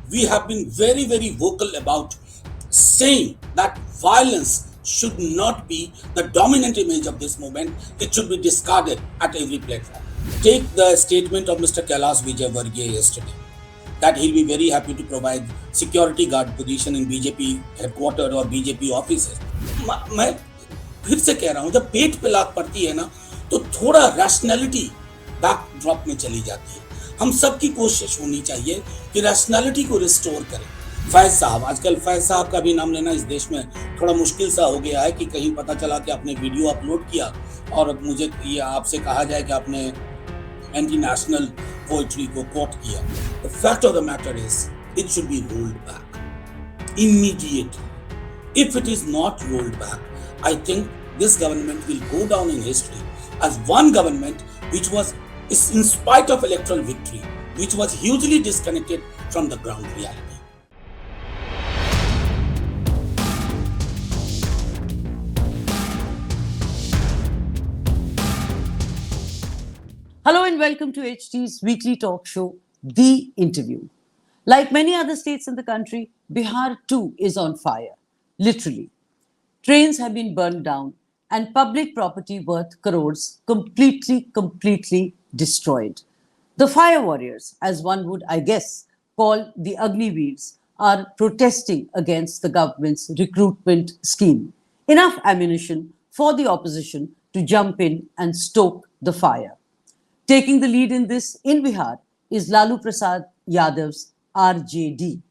We have been very, very vocal about saying that violence should not be the dominant image of this movement. It should be discarded at every platform. Take the statement of Mr. Kailash Vijayvargiya yesterday that he'll be very happy to provide security guard position in BJP headquarters or BJP offices. मैं फिर से कह रहा हूं, जब पेट पे लात पड़ती है ना, तो थोड़ा रैशनैलिटी बैकड्रॉप में चली जाती है। हम सब की कोशिश होनी चाहिए कि रैशनैलिटी को रिस्टोर करें। फैज साहब, आजकल फैज साहब का भी नाम लेना इस देश में थोड़ा मुश्किल सा हो गया है कि कहीं पता चला कि आपने वीडियो अपलोड किया और मुझे ये आपसे कहा जाए कि आपने एंटी नेशनल पोइट्री को कोट किया। The fact of the matter is it should be rolled back immediately. If it is not rolled back, I think this government will go down in history as one government which was, in spite of electoral victory, which was hugely disconnected from the ground reality. Hello and welcome to HT's weekly talk show, The Interview. Like many other states in the country, Bihar too is on fire, literally. Trains have been burned down and public property worth crores completely destroyed. The fire warriors, as one would, I guess, call the Agniveers, are protesting against the government's recruitment scheme. Enough ammunition for the opposition to jump in and stoke the fire. Taking the lead in this in Bihar is Lalu Prasad Yadav's RJD.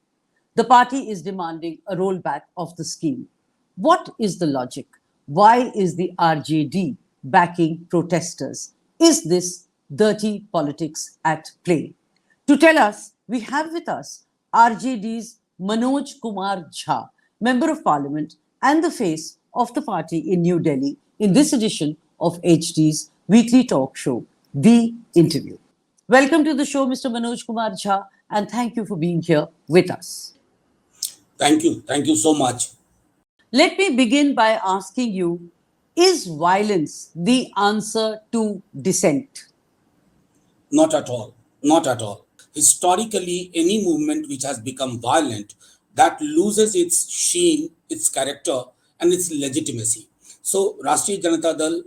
The party is demanding a rollback of the scheme. What is the logic? Why is the RJD backing protesters? Is this dirty politics at play? To tell us, we have with us RJD's Manoj Kumar Jha, Member of Parliament and the face of the party in New Delhi, in this edition of HD's weekly talk show, The Interview. Welcome to the show, Mr. Manoj Kumar Jha, and thank you for being here with us. Thank you so much. Let me begin by asking you, is violence the answer to dissent? Not at all. Not at all. Historically, any movement which has become violent, that loses its sheen, its character, and its legitimacy. So, Rashtriya Janata Dal,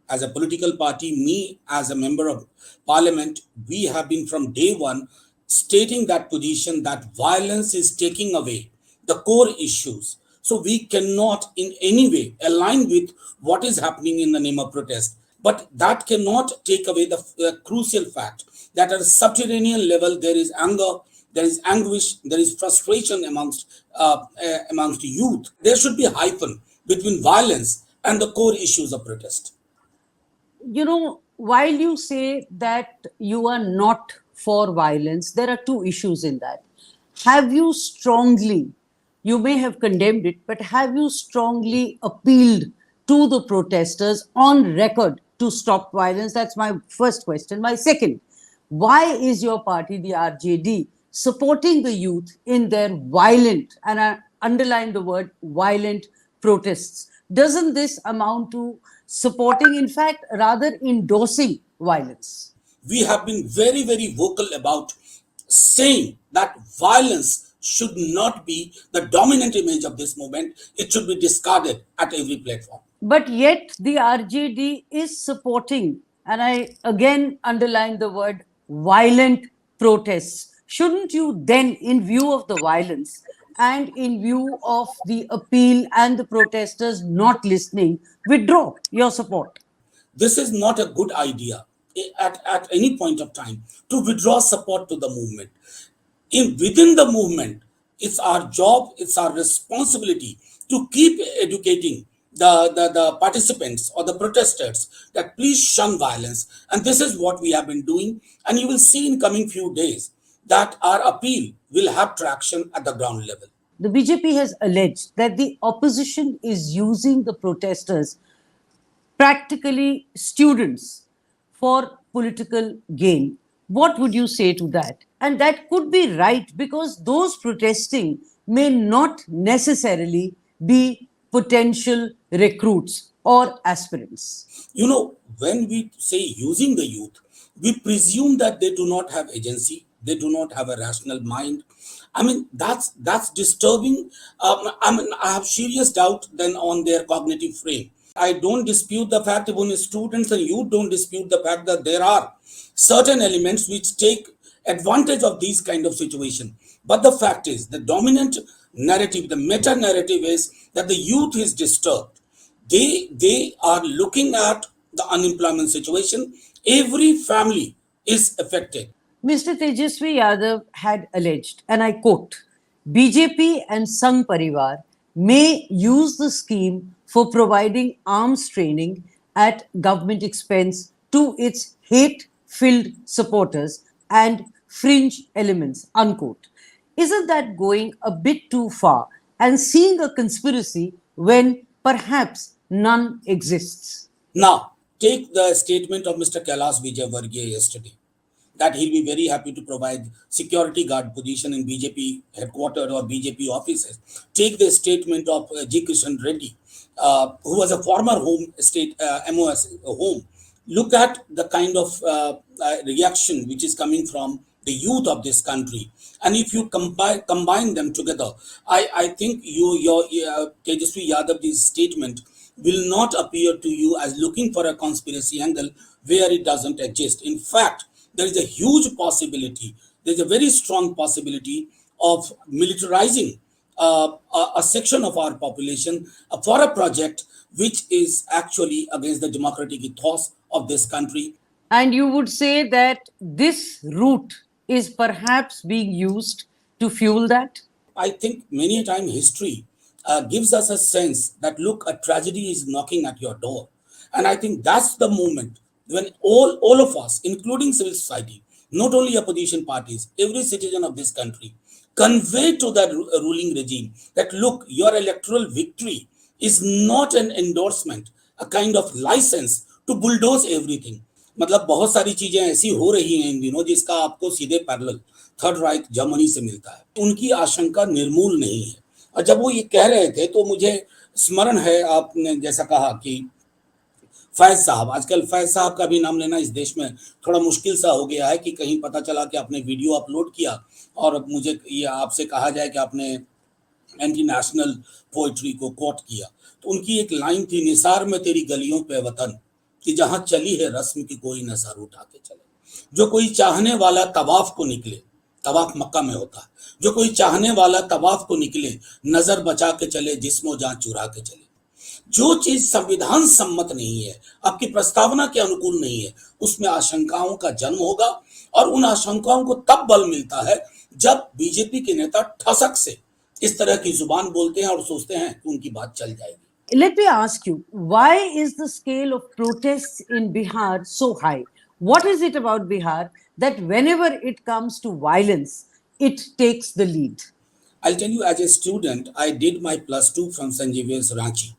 as a political party, me as a member of parliament, we have been from day one stating that position that violence is taking away the core issues. So we cannot in any way align with what is happening in the name of protest. But that cannot take away the crucial fact that at a subterranean level there is anger, there is anguish, there is frustration amongst youth. There should be a hyphen between violence and the core issues of protest. You know, while you say that you are not for violence, there are two issues in that. Have you strongly, you may have condemned it, but have you strongly appealed to the protesters on record to stop violence? That's my first question. My second, why is your party, the RJD, supporting the youth in their violent, and I underline the word violent, protests? Doesn't this amount to supporting, in fact, rather endorsing violence? We have been very, very vocal about saying that violence should not be the dominant image of this movement. It should be discarded at every platform. But yet the RJD is supporting, and I again underline the word violent protests. Shouldn't you then, in view of the violence and in view of the appeal and the protesters not listening, withdraw your support? This is not a good idea at any point of time to withdraw support to the movement. Within the movement, it's our job, it's our responsibility to keep educating the participants or the protesters that please shun violence. And this is what we have been doing. And you will see in coming few days that our appeal will have traction at the ground level. The BJP has alleged that the opposition is using the protesters, practically students, for political gain. What would you say to that? And that could be right, because those protesting may not necessarily be potential recruits or aspirants. You know, when we say using the youth, we presume that they do not have agency, they do not have a rational mind, I mean, that's disturbing. I mean, I have serious doubt then on their cognitive frame. I don't dispute the fact, even students and you don't dispute the fact that there are certain elements which take advantage of these kind of situation. But the fact is, the dominant narrative, the meta narrative is that the youth is disturbed. They are looking at the unemployment situation. Every family is affected. Mr. Tejasvi Yadav had alleged, and I quote, BJP and Sangh Parivar may use the scheme for providing arms training at government expense to its hate-filled supporters and fringe elements, unquote. Isn't that going a bit too far and seeing a conspiracy when perhaps none exists? Now, take the statement of Mr. Kailash Vijayvargiya yesterday that he'll be very happy to provide security guard position in BJP headquarters or BJP offices. Take the statement of G. Kishan Reddy, who was a former home state MOS home. Look at the kind of reaction which is coming from the youth of this country, and if you combine them together, I think your Tejasvi Yadav's statement will not appear to you as looking for a conspiracy angle where it doesn't exist. In fact, there is a huge possibility, there's a very strong possibility of militarizing a section of our population for a project which is actually against the democratic ethos of this country. And you would say that this route is perhaps being used to fuel that? I think many a time history gives us a sense that look, a tragedy is knocking at your door, and I think that's the moment when all of us, including civil society, not only opposition parties, every citizen of this country, convey to the ruling regime that look, your electoral victory is not an endorsement, a kind of license to bulldoze everything. मतलब बहुत सारी चीजें ऐसी हो रही हैं इन दिनों जिसका आपको सीधे पैरेलल थर्ड राइट जर्मनी से मिलता है। उनकी आशंका निर्मूल नहीं है, और जब वो ये कह रहे थे तो मुझे स्मरण है, आपने जैसा कहा कि फैज साहब, आजकल फैज साहब का भी नाम लेना इस देश में थोड़ा मुश्किल सा हो गया है कि कहीं पता चला कि आपने वीडियो अपलोड किया और मुझे ये आपसे कहा जाए कि आपने एंटी नेशनल पोइट्री को कोट किया। तो उनकी एक लाइन थी, निसार में तेरी गलियों पे वतन कि जहां चली है रस्म की कोई न सर उठा के चले। जो कोई चाहने वाला तवाफ को निकले, तवाफ मक्का में होता है, जो कोई चाहने वाला तवाफ को निकले, नजर बचा के चले, जिस्मो जान चुरा के चले। जो चीज संविधान सम्मत नहीं है, आपकी प्रस्तावना के अनुकूल नहीं है, उसमें आशंकाओं का जन्म होगा, और उन आशंकाओं को तब बल मिलता है जब बीजेपी के नेता ठसक से इस तरह की जुबान बोलते हैं और सोचते हैं कि उनकी बात चल जाएगी। Let me ask you, why is the scale of protests in Bihar so high? What is it about Bihar that whenever it comes to violence, it takes the lead? I'll tell you, as a student, I did my +2 from St. Xavier's Ranchi.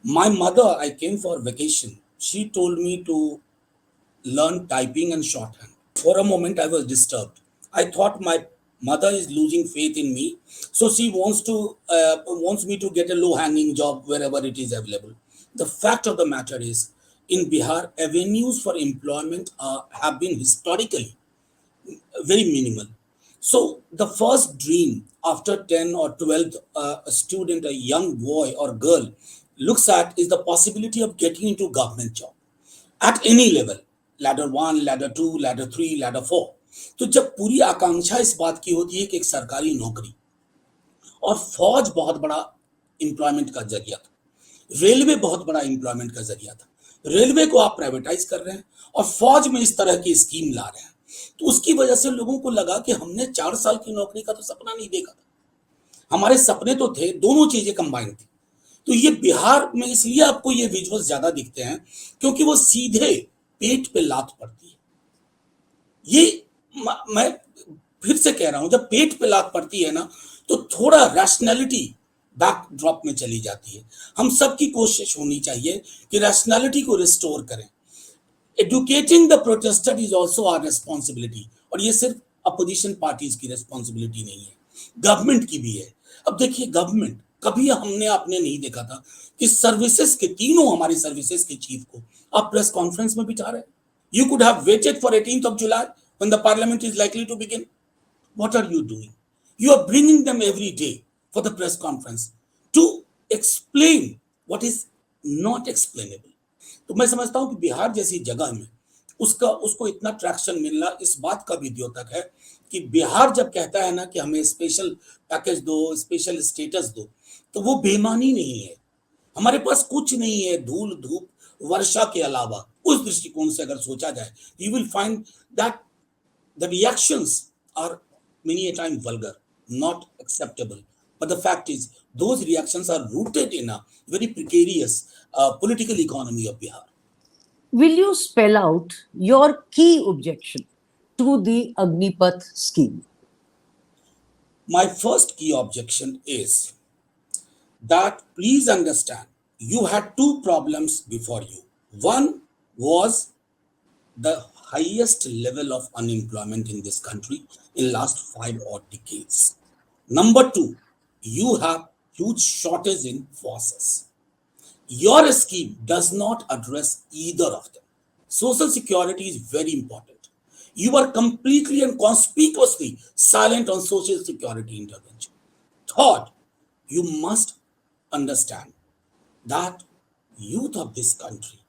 My mother, I came for vacation. She told me to learn typing and shorthand. For a moment, I was disturbed. I thought my mother is losing faith in me, so she wants me to get a low-hanging job wherever it is available. The fact of the matter is, in Bihar, avenues for employment have been historically very minimal. So the first dream after 10 or 12th a student, a young boy or girl looks at is the possibility of getting into government job at any level, ladder 1, ladder 2, ladder 3, ladder 4. तो जब पूरी आकांक्षा इस बात की होती है कि एक सरकारी नौकरी, और फौज बहुत बड़ा एम्प्लॉयमेंट का जरिया था, रेलवे बहुत बड़ा एम्प्लॉयमेंट का जरिया था, रेलवे को आप प्राइवेटाइज कर रहे हैं और फौज में इस तरह की स्कीम ला रहे हैं, तो उसकी वजह से लोगों को लगा कि हमने 4 साल की नौकरी का तो सपना नहीं देखा था, हमारे सपने तो थे, दोनों चीजें कंबाइन थी। तो ये बिहार में इसलिए आपको ये विजुअल्स ज्यादा दिखते हैं क्योंकि वो सीधे पेट पे लात पड़ती है। ये मैं फिर से कह रहा हूं, जब पेट पे लात पड़ती है ना, तो थोड़ा रैशनैलिटी बैकड्रॉप में चली जाती है। हम सबकी कोशिश होनी चाहिए कि रैशनैलिटी को रिस्टोर करें। Educating the protester is also our responsibility, और ये सिर्फ अपोजिशन पार्टीज की रिस्पॉन्सिबिलिटी नहीं है, गवर्नमेंट की भी है। अब देखिए, गवर्नमेंट, कभी हमने आपने नहीं देखा था कि सर्विसेज के तीनों हमारी सर्विसेज के चीफ को आप प्रेस कॉन्फ्रेंस में बिठा रहे। You could have waited for 18th of July when the parliament is likely to begin. What are you doing? You are bringing them every day for the press conference to explain what is not explainable. तो मैं समझता हूं कि बिहार जैसी जगह में उसका उसको इतना ट्रैक्शन मिलना इस बात का भी द्योतक है कि बिहार जब कहता है ना कि हमें स्पेशल पैकेज दो, स्पेशल स्टेटस दो, तो वो बेईमानी नहीं है। हमारे पास कुछ नहीं है धूल धूप वर्षा के अलावा। उस दृष्टिकोण से अगर सोचा जाए, you will find that the reactions are many a time vulgar, not acceptable. But the fact is, those reactions are rooted in a very precarious political economy of Bihar. Will you spell out your key objection to the Agnipath scheme? My first key objection is that please understand, you had two problems before you. One was the highest level of unemployment in this country in last 5 odd decades. Number two, you have huge shortage in forces. Your scheme does not address either of them. Social security is very important. You are completely and conspicuously silent on social security intervention. Third, you must understand that youth of this country,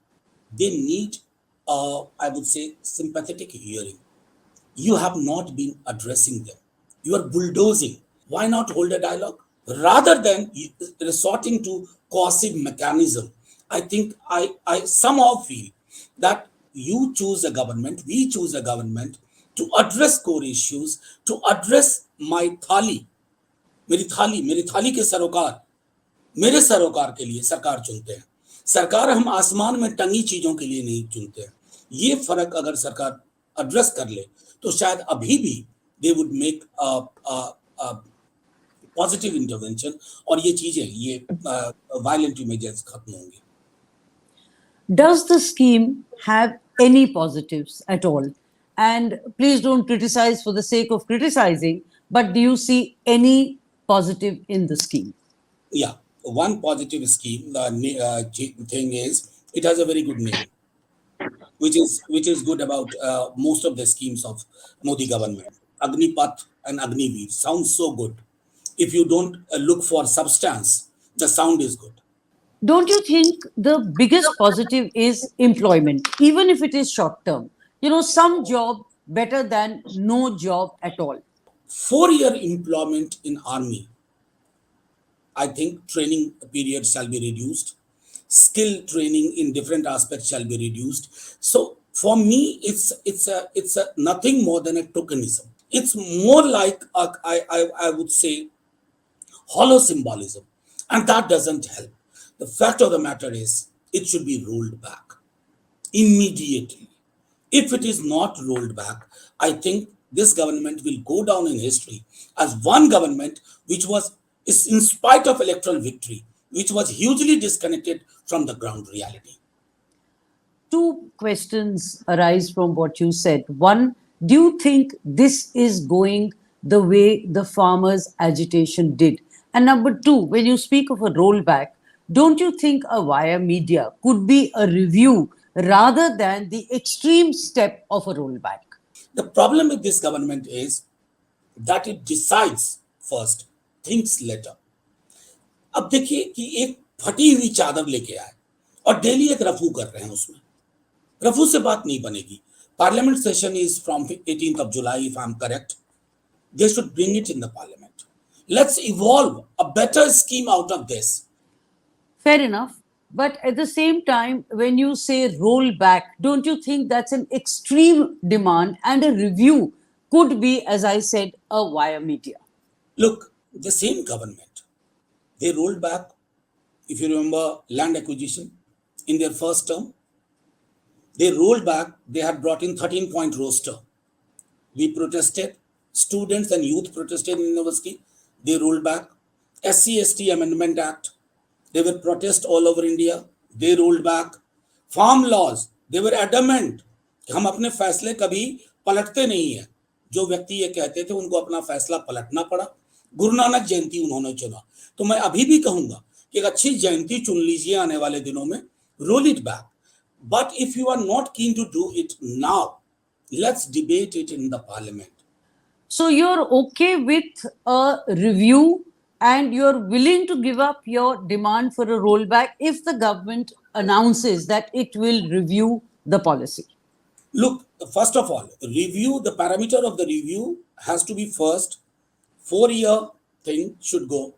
they need, I would say, sympathetic hearing. You have not been addressing them. You are bulldozing. Why not hold a dialogue? Rather than resorting to coercive mechanism, I think I somehow feel that you choose a government, we choose a government to address core issues, to address my thali, मेरी थाली के सरोकार मेरे सरोकार के लिए सरकार चुनते हैं। सरकार हम आसमान में टंगी चीजों के लिए नहीं चुनते हैं। ये फर्क अगर सरकार एड्रेस कर ले तो शायद अभी भी they would make positive intervention और ये चीजें ये वायलेंट इमेजेस खत्म होंगी। Does the scheme have any positives at all? And please don't criticize for the sake of criticizing, but do you see any positive in the scheme? Yeah, one positive scheme, thing is it has a very good name, which is good about most of the schemes of Modi government. Agnipath and Agniveer sounds so good. If you don't look for substance, the sound is good. Don't you think the biggest positive is employment, even if it is short term? You know, some job better than no job at all. 4 year employment in army, I think training period shall be reduced. Skill training in different aspects shall be reduced. So for me, it's a nothing more than a tokenism. It's more like I would say hollow symbolism, and that doesn't help. The fact of the matter is, it should be rolled back immediately. If it is not rolled back, I think this government will go down in history as one government which was, in spite of electoral victory, which was hugely disconnected from the ground reality. Two questions arise from what you said. One, do you think this is going the way the farmers' agitation did? And number two, when you speak of a rollback, don't you think a via media could be a review rather than the extreme step of a rollback? The problem with this government is that it decides first, thinks later. अब देखिए कि एक फटी हुई चादर लेके आए और डेली एक रफू कर रहे हैं उसमें। रफू से बात नहीं बनेगी। Parliament session is from 18th of July, if I'm correct. They should bring it in the parliament. Let's evolve a better scheme out of this. Fair enough. But at the same time, when you say roll back, don't you think that's an extreme demand and a review could be, as I said, a via media? Look, the same government, they rolled back, if you remember, land acquisition in their first term. They rolled back, they had brought in 13-point roster. We protested, students and youth protested in university, they rolled back. SC/ST Amendment Act, they were protest all over India, they rolled back. Farm laws, they were adamant कि हम अपने फैसले कभी पलटते नहीं है। जो व्यक्ति ये कहते थे उनको अपना फैसला पलटना पड़ा। गुरु नानक जयंती उन्होंने चुना। तो मैं अभी भी कहूंगा कि एक अच्छी जयंती चुन लीजिए आने वाले दिनों में, roll it back. But if you are not keen to do it now, let's debate it in the parliament. So you're okay with a review and you're willing to give up your demand for a rollback if the government announces that it will review the policy. Look, first of all, review the parameter of the review has to be first 4 year thing should go.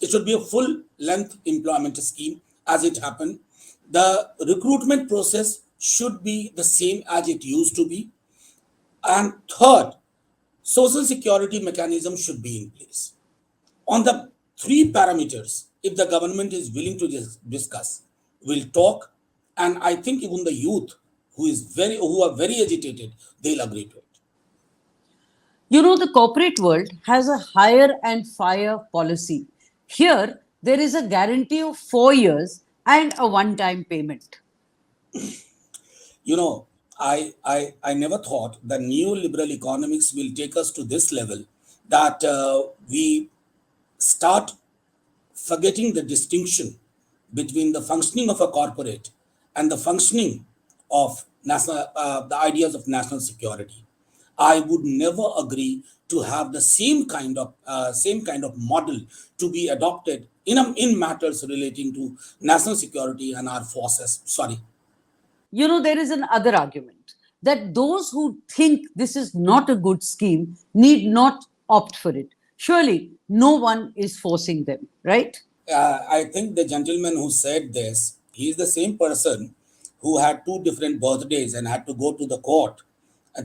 It should be a full length employment scheme as it happened. The recruitment process should be the same as it used to be. And third, social security mechanism should be in place. On the three parameters, if the government is willing to discuss, we'll talk. And I think even the youth who are very agitated, they'll agree to it. You know, the corporate world has a hire and fire policy. Here, there is a guarantee of 4 years and a one time payment. You know, I never thought the neoliberal economics will take us to this level that we start forgetting the distinction between the functioning of a corporate and the functioning of the ideas of national security. I would never agree to have the same kind of model to be adopted in matters relating to national security and our forces. Sorry. You know, there is another argument that those who think this is not a good scheme need not opt for it. Surely, no one is forcing them, right? I think the gentleman who said this, he is the same person who had two different birthdays and had to go to the court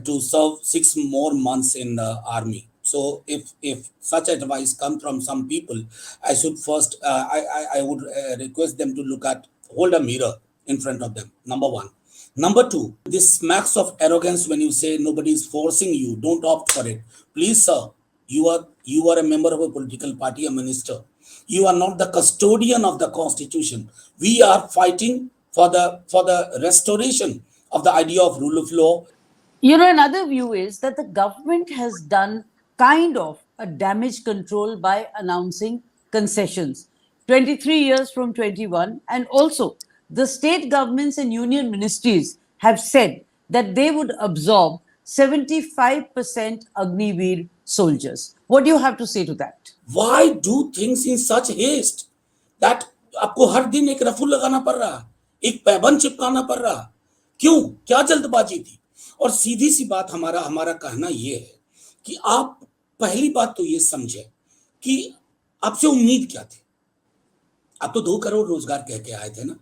to serve 6 more months in the army. So, if such advice comes from some people, I should first, I would request them to hold a mirror in front of them. Number one. Number two, this smacks of arrogance when you say nobody is forcing you, don't opt for it. Please, sir, you are a member of a political party, a minister. You are not the custodian of the constitution. We are fighting for the restoration of the idea of rule of law. You know, another view is that the government has done kind of a damage control by announcing concessions 23 years from 21. And also, the state governments and union ministries have said that they would absorb 75% Agniveer soldiers. What do you have to say to that? Why do things in such haste that आपको हर दिन एक रफू लगाना पड़ रहा, एक पैबंद चिपकाना पड़ रहा? क्यों? क्या जल्दबाजी थी? और सीधी सी बात हमारा हमारा कहना ये है कि आप पहली बात तो ये समझे कि आपसे उम्मीद क्या थी? आप तो 2 करोड़ रोजगार कह के आए थे ना?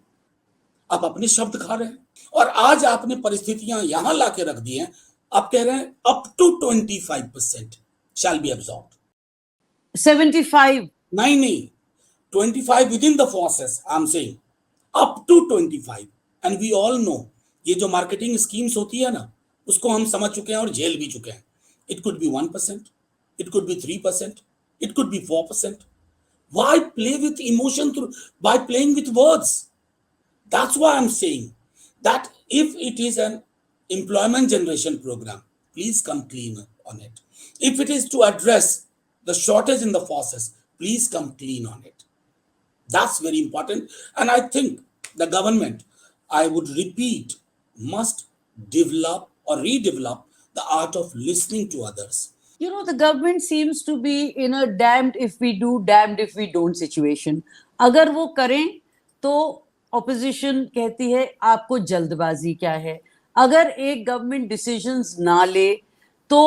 आप अपने शब्द खा रहे हैं और आज आपने परिस्थितियां यहां लाके रख दी हैं. आप कह रहे हैं up to 25% shall be absorbed. 75. नहीं 25 within the forces. I'm saying up to 25. And we all know ये जो मार्केटिंग स्कीम्स होती है ना, उसको हम समझ चुके हैं और झेल भी चुके हैं. It could be 1%, it could be 3%, it could be 4%. Why play with emotion by playing with words? That's why I'm saying that if it is an employment generation program, please come clean on it. If it is to address the shortage in the forces, please come clean on it. That's very important. And I think the government, I would repeat, must develop or redevelop the art of listening to others. You know, the government seems to be in a damned if we do, damned if we don't situation. अगर वो करें तो opposition कहती है आपको जल्दबाजी क्या है. अगर एक गवर्नमेंट डिसीजंस ना ले तो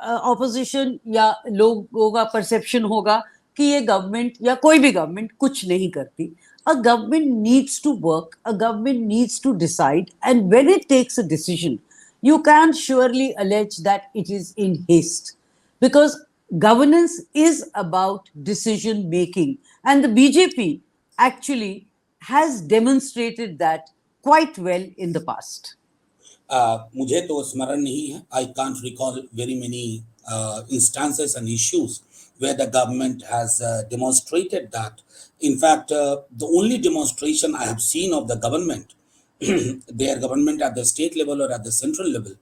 ऑपोजिशन या लोगों का परसेप्शन होगा कि ये गवर्नमेंट या कोई भी गवर्नमेंट कुछ नहीं करती. A government needs to work, a government needs to decide, and when it takes a decision, you can't surely allege that it is in haste. Because governance is about decision making. And the BJP actually has demonstrated that quite well in the past. मुझे तो स्मरण नहीं है. I can't recall very many instances and issues where the government has demonstrated that. In fact, the only demonstration I have seen of the government, their government at the state level or at the central level,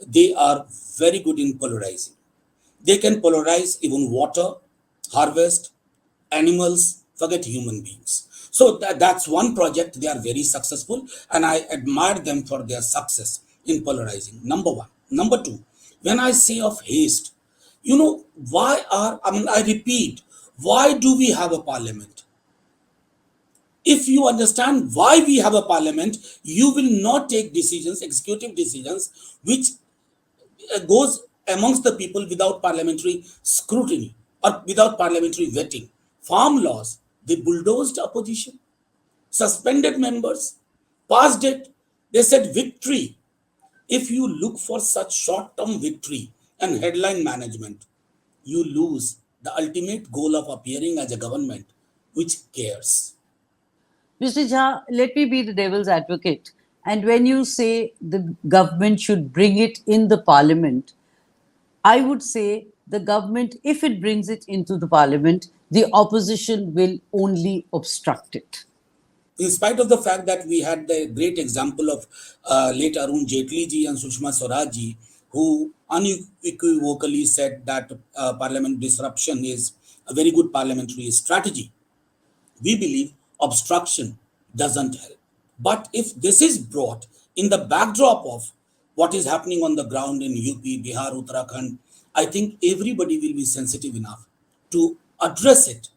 they are very good in polarizing. They can polarize even water, harvest, animals, forget human beings. So that's one project. They are very successful, and I admire them for their success in polarizing. Number one. Number two, when I say of haste, You know, I repeat, why do we have a parliament? If you understand why we have a parliament, you will not take decisions, executive decisions, which goes amongst the people without parliamentary scrutiny or without parliamentary vetting. Farm laws, they bulldozed opposition, suspended members, passed it. They said victory. If you look for such short term victory and headline management, you lose the ultimate goal of appearing as a government which cares. Mr. Jha, let me be the devil's advocate. And when you say the government should bring it in the parliament, I would say the government, if it brings it into the parliament, the opposition will only obstruct it. In spite of the fact that we had the great example of late Arun Jaitley ji and Sushma Swaraj ji, who unequivocally said that parliament disruption is a very good parliamentary strategy, we believe obstruction doesn't help. But if this is brought in the backdrop of what is happening on the ground in UP, Bihar, Uttarakhand, I think everybody will be sensitive enough to address it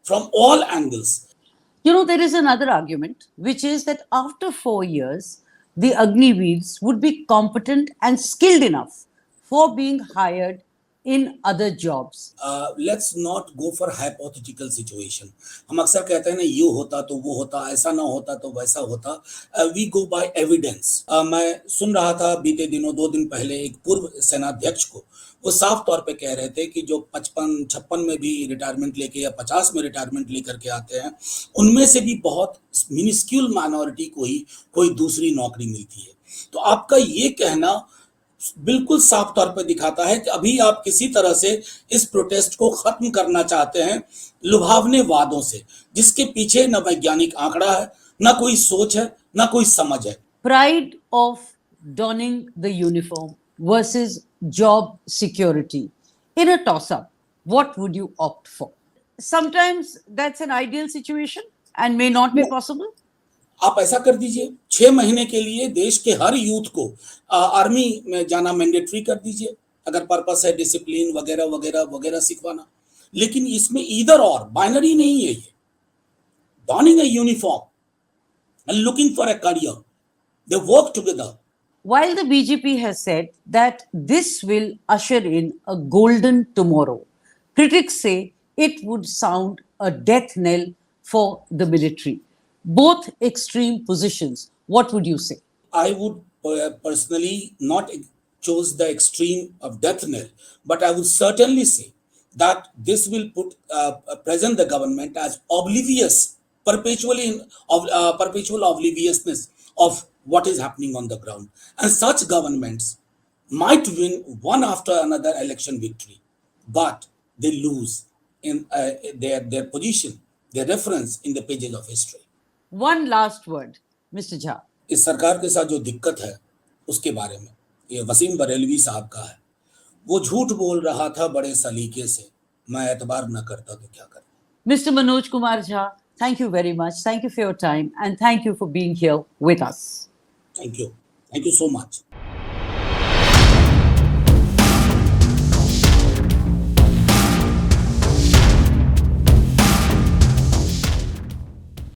from all angles. You know, there is another argument, which is that after 4 years, the Agniveers would be competent and skilled enough for being hired in other jobs. Let's not go for hypothetical situation. हम अक्सर कहते हैं ना, ये होता तो वो होता, ऐसा ना होता तो वैसा होता. We go by evidence. मैं सुन रहा था बीते दिनों, 2 दिन पहले, एक पूर्व सेनाध्यक्ष को वो साफ तौर पे कह रहे थे कि जो 55-56 में भी रिटायरमेंट लेके या 50 में रिटायरमेंट लेकर के आते हैं, उनमें से भी बहुत मिनिस्क्यूल माइनॉरिटी को ही कोई दूसरी नौकरी मिलती है. तो आपका ये कहना बिल्कुल साफ तौर पर दिखाता है कि अभी आप किसी तरह से इस प्रोटेस्ट को खत्म करना चाहते हैं लुभावने वादों से, जिसके पीछे न वैज्ञानिक आंकड़ा है, न कोई सोच है, न कोई समझ है. Pride of donning the uniform versus job security. In a toss up, what would you opt for? Sometimes that's an ideal situation and may not be possible. आप ऐसा कर दीजिए, 6 महीने के लिए देश के हर यूथ को आर्मी में जाना मैंडेटरी कर दीजिए, अगर पर्पस है डिसिप्लिन वगैरह वगैरह वगैरह सिखवाना. लेकिन इसमें ईदर और बाइनरी नहीं है. ये donning a uniform and looking for a career, they work together. While the BJP has said that this will usher in a golden tomorrow, critics say it would sound a death knell for the military. Both extreme positions. What would you say? I would personally not choose the extreme of death knell, but I would certainly say that this will put present the government as oblivious, perpetual obliviousness of what is happening on the ground. And such governments might win one after another election victory, but they lose in their position, their reference in the pages of history. One last word, Mr. Jha. इस सरकार के साथ जो दिक्कत है उसके बारे में, ये वसीम बरेलवी साहब का है. वो झूठ बोल रहा था बड़े सलीके से, मैं एतबार न करता तो क्या करता. Mr. Manoj Kumar Jha, thank you very much. Thank you for your time and thank you for being here with us. Thank you so much.